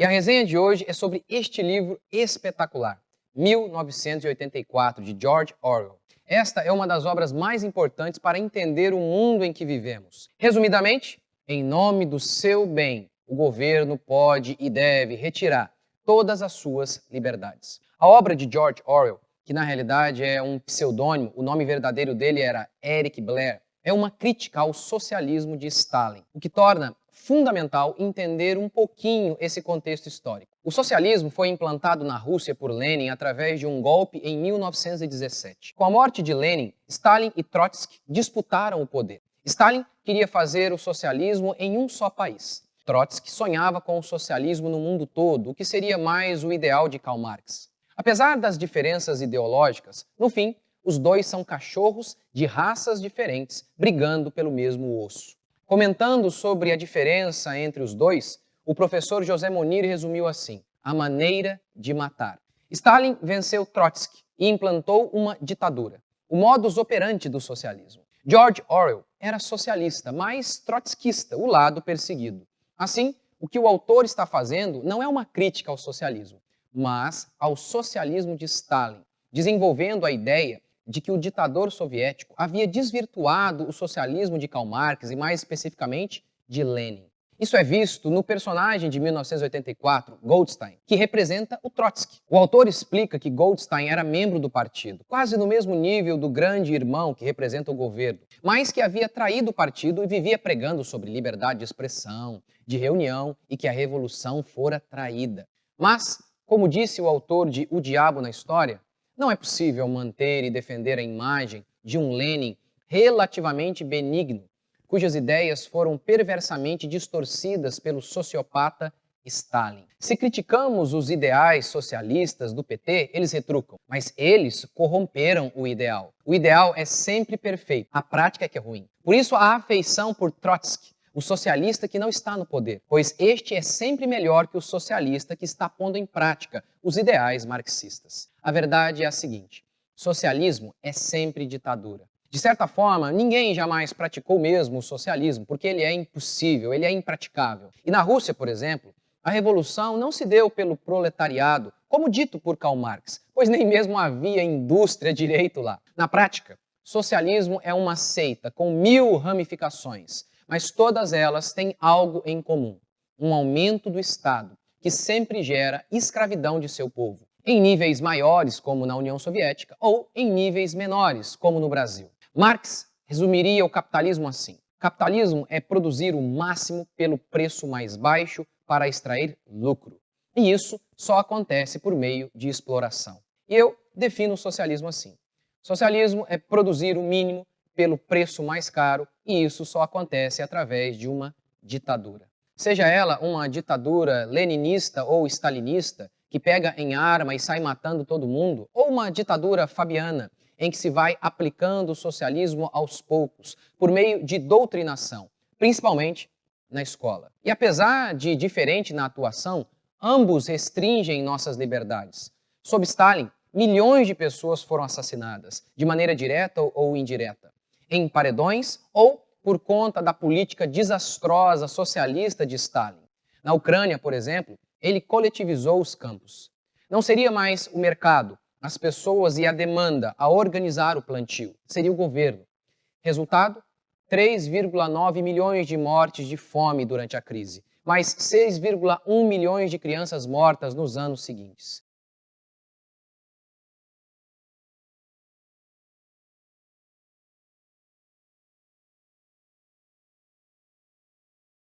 E a resenha de hoje é sobre este livro espetacular, 1984, de George Orwell. Esta é uma das obras mais importantes para entender o mundo em que vivemos. Resumidamente, em nome do seu bem, o governo pode e deve retirar todas as suas liberdades. A obra de George Orwell, que na realidade é um pseudônimo, o nome verdadeiro dele era Eric Blair, é uma crítica ao socialismo de Stalin, o que torna fundamental entender um pouquinho esse contexto histórico. O socialismo foi implantado na Rússia por Lenin através de um golpe em 1917. Com a morte de Lenin, Stalin e Trotsky disputaram o poder. Stalin queria fazer o socialismo em um só país. Trotsky sonhava com o socialismo no mundo todo, o que seria mais o ideal de Karl Marx. Apesar das diferenças ideológicas, no fim, os dois são cachorros de raças diferentes brigando pelo mesmo osso. Comentando sobre a diferença entre os dois, o professor José Monir resumiu assim: a maneira de matar. Stalin venceu Trotsky e implantou uma ditadura, o modus operandi do socialismo. George Orwell era socialista, mas trotskista, o lado perseguido. Assim, o que o autor está fazendo não é uma crítica ao socialismo, mas ao socialismo de Stalin, desenvolvendo a ideia de que o ditador soviético havia desvirtuado o socialismo de Karl Marx e, mais especificamente, de Lenin. Isso é visto no personagem de 1984, Goldstein, que representa o Trotsky. O autor explica que Goldstein era membro do partido, quase no mesmo nível do grande irmão que representa o governo, mas que havia traído o partido e vivia pregando sobre liberdade de expressão, de reunião e que a revolução fora traída. Mas, como disse o autor de O Diabo na História, não é possível manter e defender a imagem de um Lenin relativamente benigno, cujas ideias foram perversamente distorcidas pelo sociopata Stalin. Se criticamos os ideais socialistas do PT, eles retrucam, mas eles corromperam o ideal. O ideal é sempre perfeito, a prática é que é ruim. Por isso a afeição por Trotsky, o socialista que não está no poder, pois este é sempre melhor que o socialista que está pondo em prática os ideais marxistas. A verdade é a seguinte: socialismo é sempre ditadura. De certa forma, ninguém jamais praticou mesmo o socialismo, porque ele é impossível, ele é impraticável. E na Rússia, por exemplo, a revolução não se deu pelo proletariado, como dito por Karl Marx, pois nem mesmo havia indústria direito lá. Na prática, socialismo é uma seita com 1000 ramificações, mas todas elas têm algo em comum: um aumento do Estado, que sempre gera escravidão de seu povo, em níveis maiores, como na União Soviética, ou em níveis menores, como no Brasil. Marx resumiria o capitalismo assim: capitalismo é produzir o máximo pelo preço mais baixo para extrair lucro. E isso só acontece por meio de exploração. E eu defino o socialismo assim: socialismo é produzir o mínimo pelo preço mais caro, e isso só acontece através de uma ditadura. Seja ela uma ditadura leninista ou stalinista, que pega em arma e sai matando todo mundo, ou uma ditadura fabiana, em que se vai aplicando o socialismo aos poucos, por meio de doutrinação, principalmente na escola. E apesar de diferente na atuação, ambos restringem nossas liberdades. Sob Stalin, milhões de pessoas foram assassinadas, de maneira direta ou indireta, em paredões ou por conta da política desastrosa socialista de Stalin. Na Ucrânia, por exemplo, ele coletivizou os campos. Não seria mais o mercado, as pessoas e a demanda a organizar o plantio, seria o governo. Resultado? 3,9 milhões de mortes de fome durante a crise, mais 6,1 milhões de crianças mortas nos anos seguintes.